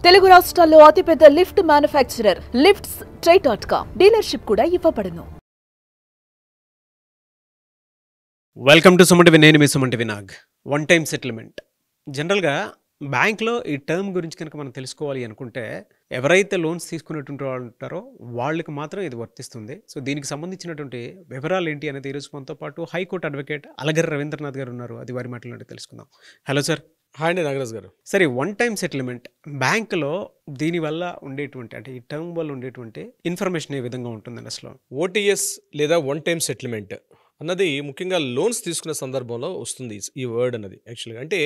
తెలుగు రాష్ట్రాల్లో అతిపెద్ద lift manufacturer lifts ట్రై.com డీలర్షిప్ కూడా ఇవ్వబడును. Welcome to Suman TV. నేను మీ Suman TV Nag. One time settlement. జనరల్గా బ్యాంక్లో ఈ టర్మ్ గురించి కనుక మనం తెలుసుకోవాలి అనుకుంటే ఎవరైతే లోన్స్ తీసుకునేటువంటి వాళ్ళు ఉంటారో వాళ్ళకి మాత్రం ఇది వర్తిస్తుంది. సో దీనికి సంబంధించినటువంటి వివరాలు ఏంటి అనేది ఈరోజు మనతో పాటు హైకోర్టు అడ్వకేట్ అలగర్రి రవీంద్రనాథ్ గారు ఉన్నారు. అది వారి మాటలు తెలుసుకుందాం. Hello sir. హాయ్ అండి నాగరాజ్ గారు. సరే, వన్ టైం సెటిల్మెంట్ బ్యాంకులో దీనివల్ల ఉండేటువంటి అంటే ఈ టర్మ్ వల్ల ఉండేటువంటి ఇన్ఫర్మేషన్ ఏ విధంగా ఉంటుందండి అసలు? ఓటీఎస్ లేదా వన్ టైం సెటిల్మెంట్ అన్నది ముఖ్యంగా లోన్స్ తీసుకునే సందర్భంలో వస్తుంది ఈ వర్డ్ అన్నది. యాక్చువల్గా అంటే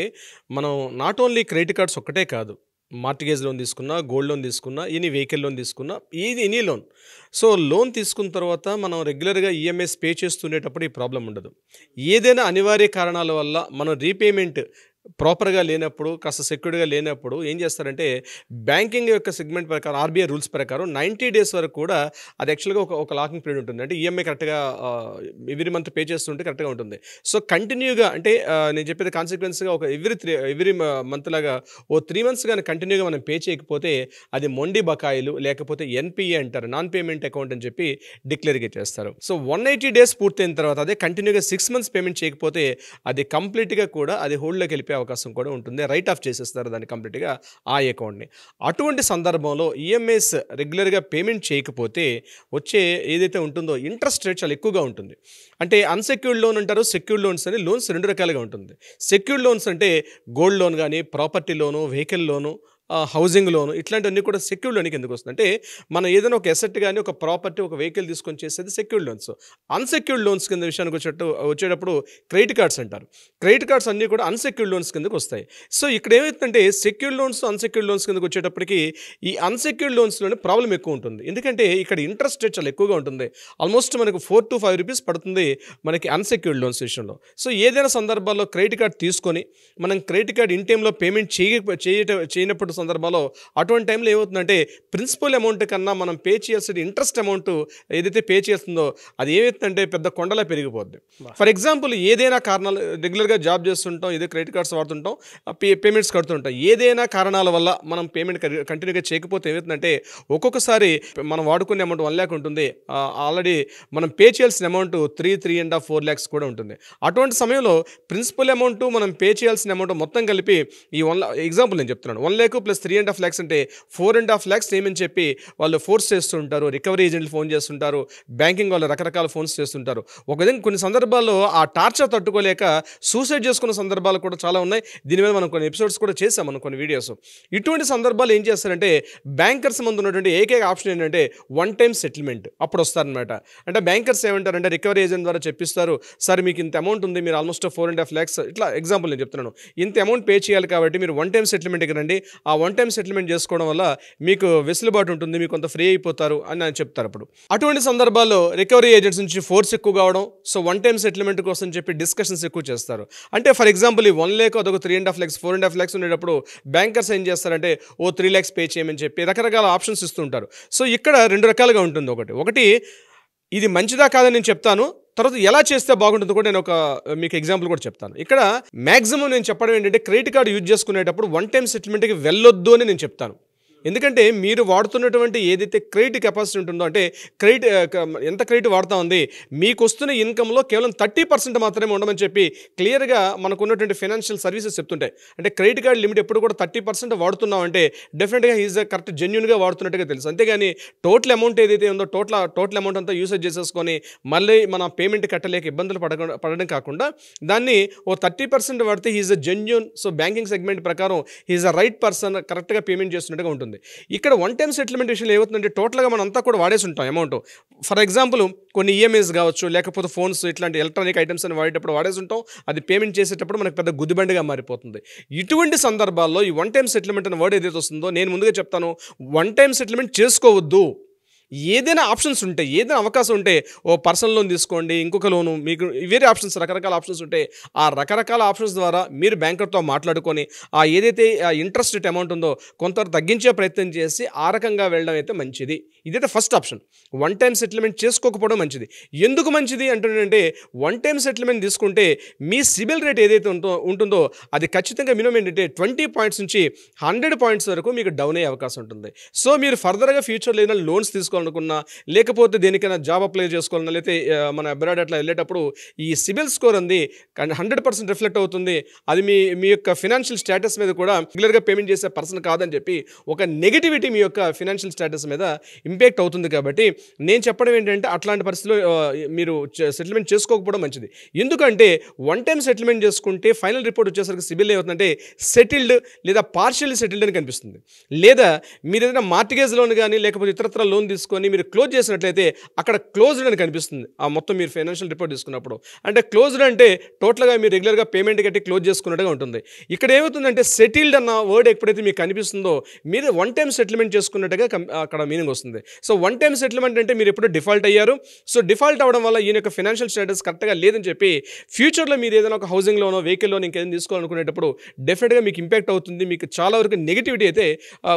మనం నాట్ ఓన్లీ క్రెడిట్ కార్డ్స్ ఒక్కటే కాదు, మార్టిగేజ్ లోన్ తీసుకున్నా, గోల్డ్ లోన్ తీసుకున్నా, వెహికల్ లోన్ తీసుకున్నా, ఎనీ లోన్. సో లోన్ తీసుకున్న తర్వాత మనం రెగ్యులర్గా ఈఎంఐస్ పే చేస్తుండేటప్పుడు ఈ ప్రాబ్లం ఉండదు. ఏదైనా అనివార్య కారణాల వల్ల మనం రీపేమెంట్ ప్రాపర్గా లేనప్పుడు, కాస్త సెక్యూర్డ్గా లేనప్పుడు ఏం చేస్తారంటే బ్యాంకింగ్ యొక్క సెగ్మెంట్ ప్రకారం, ఆర్బీఐ రూల్స్ ప్రకారం 90 days వరకు కూడా అది యాక్చువల్గా ఒక లాకింగ్ పీరియడ్ ఉంటుంది. అంటే ఈఎంఐ కరెక్ట్గా ఎవ్రీ మంత్ పే చేస్తుంటే కరెక్ట్గా ఉంటుంది. సో కంటిన్యూగా అంటే నేను చెప్పేది కాన్సిక్వెన్స్గా ఒక ఎవ్రీ మంత్ లాగా 3 months కానీ కంటిన్యూగా మనం పే చేయకపోతే అది మొండి బకాయిలు, లేకపోతే ఎన్పిఏ అంటారు, నాన్ పేమెంట్ అకౌంట్ అని చెప్పి డిక్లేర్గా చేస్తారు. సో 180 days పూర్తయిన తర్వాత అదే కంటిన్యూగా 6 months పేమెంట్ చేయకపోతే అది కంప్లీట్గా కూడా అది హోల్డ్లోకి వెళ్ళిపోయి అవకాశం కూడా ఉంటుంది. రైట్ ఆఫ్ చేసేస్తారు దాన్ని కంప్లీట్గా ఆ అకౌంట్ని. అటువంటి సందర్భంలో ఈఎంఐస్ రెగ్యులర్గా పేమెంట్ చేయకపోతే వచ్చే ఏదైతే ఉంటుందో ఇంట్రెస్ట్ రేట్ చాలా ఎక్కువగా ఉంటుంది. అంటే అన్సెక్యూర్డ్ లోన్ అంటారు, సెక్యూర్డ్ లోన్స్ అని. లోన్స్ 2 రకాలుగా ఉంటుంది. సెక్యూర్డ్ లోన్స్ అంటే గోల్డ్ లోన్ కానీ, ప్రాపర్టీ లోను, వెహికల్ లోను, హౌసింగ్ లోను, ఇట్లాంటివన్నీ కూడా సెక్యూర్డ్ లోన్కి ఎందుకు వస్తుంది అంటే మనం ఏదైనా ఒక ఎసెట్ కానీ, ఒక ప్రాపర్టీ, ఒక వెహికల్ తీసుకొని చేసేది సెక్యూర్డ్ లోన్స్. అన్సెక్యూర్డ్ లోన్స్ కింద విషయానికి వచ్చేటప్పుడు క్రెడిట్ కార్డ్స్ అంటారు. క్రెడిట్ కార్డ్స్ అన్నీ కూడా అన్సెక్యూర్డ్ లోన్స్ కిందకు వస్తాయి. సో ఇక్కడ ఏమవుతుందంటే సెక్యూర్డ్ లోన్స్, అన్సెక్యూర్డ్ లోన్స్ కిందకు వచ్చేటప్పటికి ఈ అన్సెక్యూర్డ్ లోన్స్లోనే ప్రాబ్లం ఎక్కువ ఉంటుంది. ఎందుకంటే ఇక్కడ ఇంట్రెస్ట్ రేట్ చాలా ఎక్కువగా ఉంటుంది. ఆల్మోస్ట్ మనకు 4 to 5 rupees పడుతుంది మనకి అన్సెక్యూర్డ్ లోన్స్ విషయంలో. సో ఏదైనా సందర్భాల్లో క్రెడిట్ కార్డ్ తీసుకొని మనం క్రెడిట్ కార్డ్ ఇన్ టైంలో పేమెంట్ చేయనప్పుడు సందర్భంలో అటువంటి టైంలో ఏమవుతుందంటే ప్రిన్సిపల్ అమౌంట్ కన్నా మనం పే చేయాల్సిన ఇంట్రెస్ట్ అమౌంట్ ఏదైతే పే చేస్తుందో అది ఏమవుతుందంటే పెద్ద కొండలా పెరిగిపోద్ది. ఫర్ ఎగ్జాంపుల్ ఏదైనా కారణాలు, రెగ్యులర్గా జాబ్ చేస్తుంటాం, ఏదో క్రెడిట్ కార్డ్స్ వాడుతుంటాం, పేమెంట్స్ కడుతుంటాం, ఏదైనా కారణాల వల్ల మనం పేమెంట్ కంటిన్యూగా చేయకపోతే ఏమవుతుందంటే ఒక్కొక్కసారి మనం వాడుకునే అమౌంట్ 1 lakh ఉంటుంది, ఆల్రెడీ మనం పే చేయాల్సిన అమౌంట్ 3.5, 4 lakhs కూడా ఉంటుంది. అటువంటి సమయంలో ప్రిన్సిపల్ అమౌంట్, మనం పే చేయాల్సిన అమౌంట్ మొత్తం కలిపి ఈ ఎగ్జాంపుల్ నేను చెప్తున్నాను, 1 lakh + 3.5 lakhs అంటే 4.5 lakhs ఏమని చెప్పి వాళ్ళు ఫోర్స్ చేస్తుంటారు. రికవరీ ఏజెంట్లు ఫోన్ చేస్తుంటారు, బ్యాంకింగ్ వాళ్ళు రకరకాల ఫోన్స్ చేస్తుంటారు. ఒక విధంగా కొన్ని సందర్భాల్లో ఆ టార్చర్ తట్టుకోలేక సూసైడ్ చేసుకున్న సందర్భాలు కూడా చాలా ఉన్నాయి. దీని మీద మనం కొన్ని ఎపిసోడ్స్ కూడా చేసాం, మనం కొన్ని వీడియోస్. ఇటువంటి సందర్భాలు ఏం చేస్తారంటే బ్యాంకర్స్ ముందు ఉన్నటువంటి ఏకైక ఆప్షన్ ఏంటంటే వన్ టైం సెటిల్మెంట్. అప్పుడు వస్తారనమాట. అంటే బ్యాంకర్స్ ఏమంటారంటే రికవరీ ఏజెంట్ ద్వారా చెప్పిస్తారు, సార్ మీకు ఇంత అమౌంట్ ఉంది, మీరు ఆల్మోస్ట్ 4.5 lakhs, ఇట్లా ఎగ్జాంపుల్ నేను చెప్తున్నాను, ఇంత అమౌంట్ పే చేయాలి కాబట్టి మీరు వన్ టైం సెటిల్మెంట్కి రండి, ఆ వన్ టైం సెటిల్మెంట్ చేసుకోవడం వల్ల మీకు వెసులుబాటు ఉంటుంది, మీకు కొంత ఫ్రీ అయిపోతారు అని చెప్తారు. అప్పుడు అటువంటి సందర్భాల్లో రికవరీ ఏజెంట్స్ నుంచి ఫోర్స్ ఎక్కువ కావడం, సో వన్ టైం సెటిల్మెంట్ కోసం చెప్పి డిస్కషన్స్ ఎక్కువ చేస్తారు. అంటే ఫర్ ఎగ్జాంపుల్ ఈ 1 lakh అదొక 3.5 lakhs, 4.5 lakhs ఉండేటప్పుడు బ్యాంకర్స్ ఏం చేస్తారంటే 3 lakhs పే చేయమని చెప్పి రకరకాల ఆప్షన్స్ ఇస్తుంటారు. సో ఇక్కడ 2 రకాలుగా ఉంటుంది. ఒకటి ఇది మంచిదా కాదని నేను చెప్తాను, తర్వాత ఎలా చేస్తే బాగుంటుందో కూడా నేను మీకు ఎగ్జాంపుల్ కూడా చెప్తాను. ఇక్కడ మ్యాక్సిమం నేను చెప్పడం ఏంటంటే క్రెడిట్ కార్డు యూజ్ చేసుకునేటప్పుడు వన్ టైం సెటిల్మెంట్కి వెళ్ళొద్దు అని నేను చెప్తాను. ఎందుకంటే మీరు వాడుతున్నటువంటి ఏదైతే క్రెడిట్ కెపాసిటీ ఉంటుందో, అంటే ఎంత క్రెడిట్ వాడుతూ ఉంది, మీకు వస్తున్న ఇన్కంలో కేవలం 30% మాత్రమే ఉండమని చెప్పి క్లియర్గా మనకు ఉన్నటువంటి ఫైనాన్షియల్ సర్వీసెస్ చెప్తుంటాయి. అంటే క్రెడిట్ కార్డ్ లిమిట్ ఎప్పుడు కూడా 30% వాడుతున్నాం అంటే డెఫినెట్గా ఈజ్ కరెక్ట్ జెన్యున్గా వాడుతున్నట్టుగా తెలుసు. అంతేగాని టోటల్ అమౌంట్ ఏదైతే ఉందో టోటల్ అమౌంట్ అంతా యూసేజ్ చేసేసుకొని మళ్ళీ మన పేమెంట్ కట్టలేక ఇబ్బందులు పడడం కాకుండా దాన్ని 30% వాడితే is a genuine. So banking segment ప్రకారం ఈజ్ అ రైట్ పర్సన్, కరెక్ట్గా పేమెంట్ చేస్తున్నట్టుగా ఉంటుంది. ఇక్కడ వన్ టైం సెటిల్మెంట్ విషయంలో ఏమవుతుందంటే టోటల్గా మనం అంతా కూడా వాడేసి ఉంటాం అమౌంట్. ఫర్ ఎగ్జాంపుల్ కొన్ని ఈఎంఐస్ కావచ్చు, లేకపోతే ఫోన్స్, ఇట్లాంటి ఎలక్ట్రానిక్ ఐటమ్స్ అని వాడేటప్పుడు వాడేసి ఉంటాం. అది పేమెంట్ చేసేటప్పుడు మనకు పెద్ద గుదిబండిగా మారిపోతుంది. ఇటువంటి సందర్భాల్లో ఈ వన్ టైం సెటిల్మెంట్ అనే వర్డ్ ఏదైతే వస్తుందో, నేను ముందుగా చెప్తాను, వన్ టైం సెటిల్మెంట్ చేసుకోవద్దు. ఏదైనా ఆప్షన్స్ ఉంటే, ఏదైనా అవకాశం ఉంటే, ఓ పర్సనల్ లోన్ తీసుకోండి, ఇంకొక లోను, మీకు వేరే ఆప్షన్స్, రకరకాల ఆప్షన్స్ ఉంటే ఆ రకరకాల ఆప్షన్స్ ద్వారా మీరు బ్యాంకర్తో మాట్లాడుకొని ఆ ఏదైతే ఇంట్రెస్ట్ రేట్ అమౌంట్ ఉందో కొంత తగ్గించే ప్రయత్నం చేసి ఆ రకంగా వెళ్ళడం అయితే మంచిది. ఇదైతే first option. One time settlement చేసుకోకపోవడం మంచిది. ఎందుకు మంచిది అంటుంటే, వన్ టైం సెటిల్మెంట్ తీసుకుంటే మీ సిబిల్ రేట్ ఏదైతే ఉంటుందో అది ఖచ్చితంగా మినిమం ఏంటంటే 20 పాయింట్స్ నుంచి 100 పాయింట్స్ వరకు మీకు డౌన్ అయ్యే అవకాశం ఉంటుంది. సో మీరు ఫర్దర్గా ఫ్యూచర్లో ఏదైనా లోన్స్ తీసుకోవాలనుకున్నా, లేకపోతే దేనికైనా జాబ్ అప్లై చేసుకోవాలన్నా, లేకపోతే మన అబ్రాడ్ అట్లా వెళ్ళేటప్పుడు ఈ సిబిల్ స్కోర్ అంది 100% రిఫ్లెక్ట్ అవుతుంది. అది మీ యొక్క ఫినాన్షియల్ స్టేటస్ మీద కూడా రెగ్యులర్గా పేమెంట్ చేసే పర్సన్ కాదని చెప్పి ఒక నెగిటివిటీ మీ యొక్క ఫినాన్షియల్ స్టేటస్ మీద ఇంపాక్ట్ అవుతుంది. కాబట్టి నేను చెప్పడం ఏంటంటే అట్లాంటి పరిస్థితుల్లో మీరు సెటిల్మెంట్ చేసుకోకపోవడం మంచిది. ఎందుకంటే వన్ టైం సెటిల్మెంట్ చేసుకుంటే ఫైనల్ రిపోర్ట్ వచ్చేసరికి సిబిల్ ఏమవుతుందంటే సెటిల్డ్ లేదా పార్షియల్లీ సెటిల్డ్ అని కనిపిస్తుంది. లేదా మీరు ఏదైనా మార్టిగేజ్ లోన్ కానీ లేకపోతే ఇతరత్ర లోన్ తీసుకొని మీరు క్లోజ్ చేసినట్లయితే అక్కడ క్లోజ్డ్ అని కనిపిస్తుంది. ఆ మొత్తం మీరు ఫైనాన్షియల్ రిపోర్ట్ తీసుకున్నప్పుడు అంటే క్లోజ్డ్ అంటే టోటల్గా మీరు రెగ్యులర్గా పేమెంట్ కట్టి క్లోజ్ చేసుకున్నట్టుగా ఉంటుంది. ఇక్కడ ఏమవుతుందంటే సెటిల్డ్ అన్న వర్డ్ ఎప్పుడైతే మీకు కనిపిస్తుందో మీరు వన్ టైం సెటిల్మెంట్ చేసుకున్నట్టుగా అక్కడ మీనింగ్ వస్తుంది. సో వన్ టైం సెటిల్మెంట్ అంటే మీరు ఎప్పుడో డిఫాల్ట్ అయ్యారు. సో డిఫాల్ట్ అవ్వడం వల్ల ఈయన యొక్క ఫైనాన్షియల్ స్టేటస్ కరెక్ట్గా లేదని చెప్పి ఫ్యూచర్లో మీరు ఏదైనా ఒక హౌసింగ్ లోనో వెహికల్ లోన్ ఇంకేదైనా తీసుకోవాలనుకునేటప్పుడు డెఫినెట్గా మీకు ఇంపాక్ట్ అవుతుంది. మీకు చాలా వరకు నెగిటివిటీ అయితే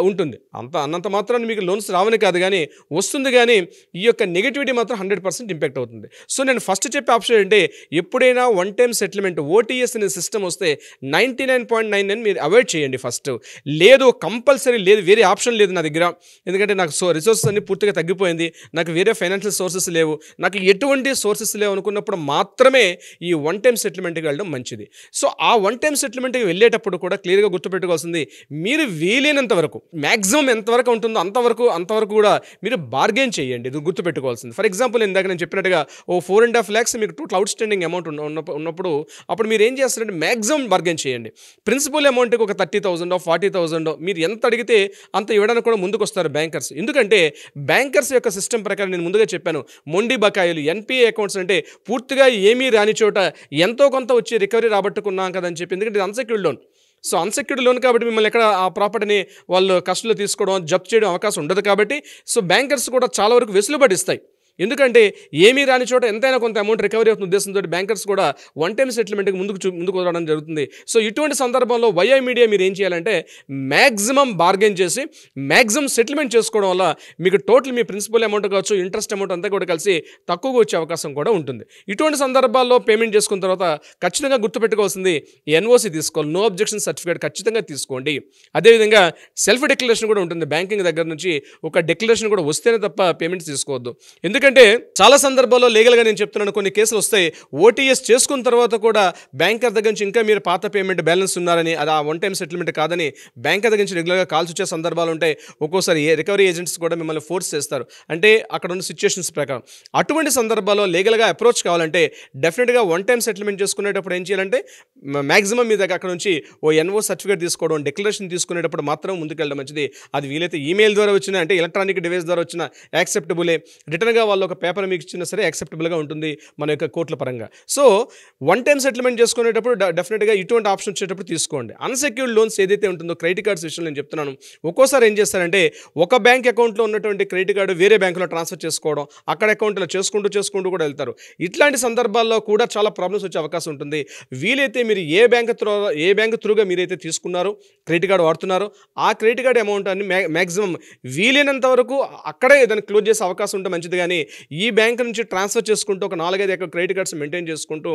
ఉంటుంది. అన్నంత మాత్రాన్ని మీకు లోన్స్ రావని కాదు కానీ వస్తుంది, కానీ ఈ యొక్క నెగిటివిటీ మాత్రం 100% ఇంపాక్ట్ అవుతుంది. సో నేను ఫస్ట్ చెప్పే ఆప్షన్ ఏంటంటే ఎప్పుడైనా వన్ టైం సెటిల్మెంట్ ఓటీఎస్ అనే సిస్టమ్ వస్తే 99.99 మీరు అవాయిడ్ చేయండి ఫస్ట్. లేదు కంపల్సరీ లేదు, వేరే ఆప్షన్ లేదు నా దగ్గర, ఎందుకంటే నాకు రిసోర్సెస్ అన్ని పూర్తిగా తగ్గిపోయింది, నాకు వేరే ఫైనాన్షియల్ సోర్సెస్ లేవు, నాకు ఎటువంటి సోర్సెస్ లేవు అనుకున్నప్పుడు మాత్రమే ఈ వన్ టైం సెటిల్మెంట్కి వెళ్ళడం మంచిది. సో ఆ వన్ టైం సెటిల్మెంట్కి వెళ్ళేటప్పుడు కూడా క్లియర్గా గుర్తుపెట్టుకోవాల్సింది మీరు వీలైనంత వరకు మ్యాక్సిమం ఎంతవరకు ఉంటుందో అంతవరకు కూడా మీరు బార్గెన్ చేయండి. ఇది గుర్తుపెట్టుకోవాల్సింది. ఫర్ ఎగ్జాంపుల్ ఇందాక నేను చెప్పినట్టుగా ఓ 4.5 lakhs మీకు టోటల్ అవుట్ స్టాండింగ్ అమౌంట్ ఉన్నప్పుడు అప్పుడు మీరు ఏం చేస్తారంటే మ్యాక్సిమం బార్గెన్ చేయండి. ప్రిన్సిపల్ అమౌంట్కి ఒక 30,000 40,000 మీరు ఎంత అడిగితే అంత ఇవ్వడానికి కూడా ముందుకు వస్తారు బ్యాంకర్స్. ఎందుకంటే బ్యాంకర్స్ యొక్క సిస్టమ్ ప్రకారం నేను ముందుగా చెప్పాను, మొండి బకాయిలు ఎన్పిఏ అకౌంట్స్ అంటే పూర్తిగా ఏమీ రాని చోట ఎంతో కొంత వచ్చి రికవరీ రాబట్టుకున్నాం కదని చెప్పి, ఎందుకంటే ఇది unsecured loan. So unsecured loan కాబట్టి మిమ్మల్ని ఎక్కడ ఆ ప్రాపర్టీని వాళ్ళు కస్టడీలో తీసుకోవడం, జప్తు చేయడం అవకాశం ఉండదు. కాబట్టి సో బ్యాంకర్స్ కూడా చాలా వరకు వెసులుబాటు ఇస్తాయి. ఎందుకంటే ఏమీ రాని చోట ఎంతైనా కొంత అమౌంట్ రికవరీ అవుతున్న ఉద్దేశంతో బ్యాంకర్స్ కూడా వన్ టైం సెటిల్మెంట్కి ముందుకు వదలడం జరుగుతుంది. సో ఇటువంటి సందర్భంలో వైఐ మీడియా మీరు ఏం చేయాలంటే మ్యాక్సిమం బార్గెన్ చేసి మ్యాక్సిమం సెటిల్మెంట్ చేసుకోవడం వల్ల మీకు టోటల్ మీ ప్రిన్సిపల్ అమౌంట్ కావచ్చు, ఇంట్రెస్ట్ అమౌంట్ అంతా కూడా కలిసి తక్కువగా వచ్చే అవకాశం కూడా ఉంటుంది. ఇటువంటి సందర్భాల్లో పేమెంట్ చేసుకున్న తర్వాత ఖచ్చితంగా గుర్తుపెట్టుకోవాల్సింది ఎన్ఓసి తీసుకోవాలి, నో అబ్జెక్షన్ సర్టిఫికేట్ ఖచ్చితంగా తీసుకోండి. అదేవిధంగా సెల్ఫ్ డిక్లరేషన్ కూడా ఉంటుంది. బ్యాంకింగ్ దగ్గర నుంచి ఒక డిక్లరేషన్ కూడా వస్తేనే తప్ప పేమెంట్స్ తీసుకోవద్దు. ఎందుకంటే చాలా సందర్భాల్లో లీగల్గా నేను చెప్తున్నాను, కొన్ని కేసులు వస్తాయి. ఓటీఎస్ చేసుకున్న తర్వాత కూడా బ్యాంకర్ దగ్గర నుంచి ఇంకా మీరు పాత పేమెంట్ బ్యాలెన్స్ ఉన్నారని, అది ఆ వన్ టైం సెటిల్మెంట్ కాదని బ్యాంకర్ దగ్గర నుంచి రెగ్యులర్గా కాల్స్ వచ్చే సందర్భాలు ఉంటాయి. ఒక్కోసారి రికవరీ ఏజెంట్స్ కూడా మిమ్మల్ని ఫోర్స్ చేస్తారు, అంటే అక్కడ ఉన్న సిచ్యువేషన్స్ ప్రకారం. అటువంటి సందర్భాల్లో లీగల్గా అప్రోచ్ కావాలంటే డెఫినెట్గా వన్ టైం సెటిల్మెంట్ చేసుకునేటప్పుడు ఏం చేయాలంటే మ్యాక్సిమం మీ దగ్గర అక్కడ నుంచి ఓ ఎన్ఓ సర్టిఫికేట్ తీసుకోవడం, డిక్లరేషన్ తీసుకునేటప్పుడు మాత్రం ముందుకెళ్ళడం మంచిది. అది వీలైతే ఈమెయిల్ ద్వారా వచ్చినా, అంటే ఎలక్ట్రానిక్ డివైస్ ద్వారా వచ్చినా యాక్సెప్టబులే. రిటర్న్గా వాళ్ళు ఒక పేపర్ మీకు ఇచ్చినా సరే యాక్సెప్టబుల్గా ఉంటుంది మన యొక్క కోర్టుల పరంగా. సో వన్ టైం సెటిల్మెంట్ చేసుకునేటప్పుడు డెఫినెట్గా ఇటువంటి ఆప్షన్ వచ్చేటప్పుడు తీసుకోండి. అన్సెక్యూర్డ్ లోన్స్ ఏదైతే ఉంటుందో క్రెడిట్ కార్డ్స్ విషయంలో నేను చెప్తున్నాను, ఒక్కోసారి ఏం చేస్తారంటే ఒక బ్యాంక్ అకౌంట్లో ఉన్నటువంటి క్రెడిట్ కార్డు వేరే బ్యాంకులో ట్రాన్స్ఫర్ చేసుకోవడం, అక్కడ అకౌంట్లో చేసుకుంటూ కూడా వెళ్తారు. ఇట్లాంటి సందర్భాల్లో కూడా చాలా ప్రాబ్లమ్స్ వచ్చే అవకాశం ఉంటుంది. వీలైతే మీరు ఏ బ్యాంక్ త్రూగా మీరైతే తీసుకున్నారో క్రెడిట్ కార్డు వాడుతున్నారో ఆ క్రెడిట్ కార్డు అమౌంట్ అని మ్యాక్సిమం వీలైనంత వరకు అక్కడే దాన్ని క్లోజ్ చేసే అవకాశం ఉంటే మంచిది. కానీ ఈ బ్యాంక్ నుంచి ట్రాన్స్ఫర్ చేసుకుంటూ ఒక 4-5 క్రెడిట్ కార్డ్స్ మెయింటైన్ చేసుకుంటూ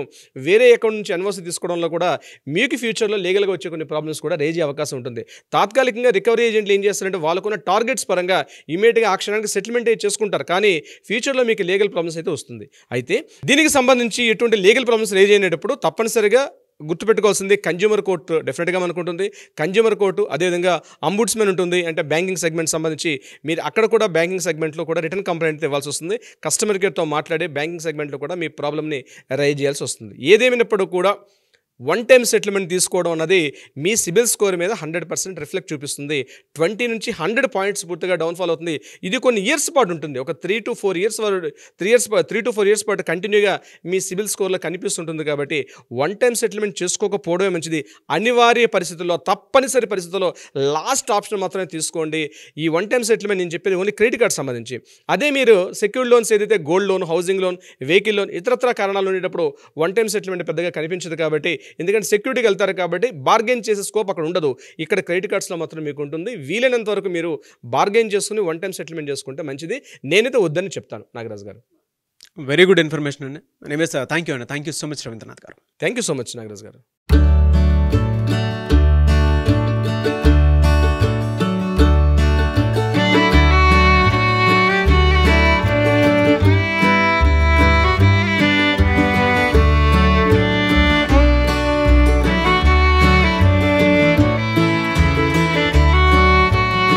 వేరే అకౌంట్ నుంచి ఎన్ఓసి తీసుకోవడంలో కూడా మీకు ఫ్యూచర్లో లీగల్గా వచ్చే కొన్ని ప్రాబ్లమ్స్ కూడా రేజ్ అయ్యే అవకాశం ఉంటుంది. తాత్కాలికంగా రికవరీ ఏజెంట్లు ఏం చేస్తారంటే వాళ్ళకున్న టార్గెట్స్ పరంగా ఇమీడియట్గా ఆ క్షణానికి సెటిల్మెంట్ చేసుకుంటారు, కానీ ఫ్యూచర్లో మీకు లీగల్ ప్రాబ్లమ్స్ అయితే వస్తుంది. అయితే దీనికి సంబంధించి ఎటువంటి లీగల్ ప్రాబ్లమ్స్ రేజ్ అయినప్పుడు తప్పనిసరిగా గుర్తుపెట్టుకోవాల్సింది కన్జ్యూమర్ కోర్టు డెఫినెట్గా మనకు ఉంటుంది. కన్జ్యూమర్ కోర్టు, అదేవిధంగా అంబుడ్స్మెన్ ఉంటుంది. అంటే బ్యాంకింగ్ సెగ్మెంట్ సంబంధించి మీరు అక్కడ కూడా బ్యాంకింగ్ సెగ్మెంట్లో కూడా రిటర్న్ కంప్లైంట్ ఇవ్వాల్సి వస్తుంది. కస్టమర్ కేర్తో మాట్లాడి బ్యాంకింగ్ సెగ్మెంట్లో కూడా మీ ప్రాబ్లమ్ని రైజ్ చేయాల్సి వస్తుంది. ఏదేమైనప్పుడు కూడా వన్ టైం సెటిల్మెంట్ తీసుకోవడం అన్నది మీ సిబిల్ స్కోర్ మీద 100% రిఫ్లెక్ట్ చూపిస్తుంది. 20 నుంచి 100 పాయింట్స్ పూర్తిగా డౌన్ఫాల్ అవుతుంది. ఇది కొన్ని ఇయర్స్ పాటు ఉంటుంది. ఒక 3 to 4 ఇయర్స్ పాటు కంటిన్యూగా మీ సిబిల్ స్కోర్లో కనిపిస్తుంటుంది. కాబట్టి వన్ టైం సెటిల్మెంట్ చేసుకోకపోవడమే మంచిది. అనివార్య పరిస్థితుల్లో, తప్పనిసరి పరిస్థితుల్లో లాస్ట్ ఆప్షన్ మాత్రమే తీసుకోండి. ఈ వన్ టైం సెటిల్మెంట్ నేను చెప్పేది ఓన్లీ క్రెడిట్ కార్డ్ సంబంధించి. అదే మీరు సెక్యూర్డ్ లోన్స్ ఏదైతే gold loan, housing loan, vehicle loan, ఇతరత్ర కారణాలు ఉండేటప్పుడు వన్ టైం సెటిల్మెంట్ పెద్దగా కనిపించదు. కాబట్టి ఎందుకంటే సెక్యూరిటీకి వెళ్తారు కాబట్టి బార్గెన్ చేసే స్కోప్ అక్కడ ఉండదు. ఇక్కడ క్రెడిట్ కార్డ్స్లో మాత్రం మీకు ఉంటుంది. వీలైనంత వరకు మీరు బార్గెన్ చేసుకుని వన్ టైం సెటిల్మెంట్ చేసుకుంటే మంచిది. నేనైతే వద్దని చెప్తాను నాగరాజ్ గారు. వెరీ గుడ్ ఇన్ఫర్మేషన్ అండి. ఎనీవేస్ థ్యాంక్ యూ అండి. Thank you so much Ravindranath గారు. Thank you so much Nagaraj గారు.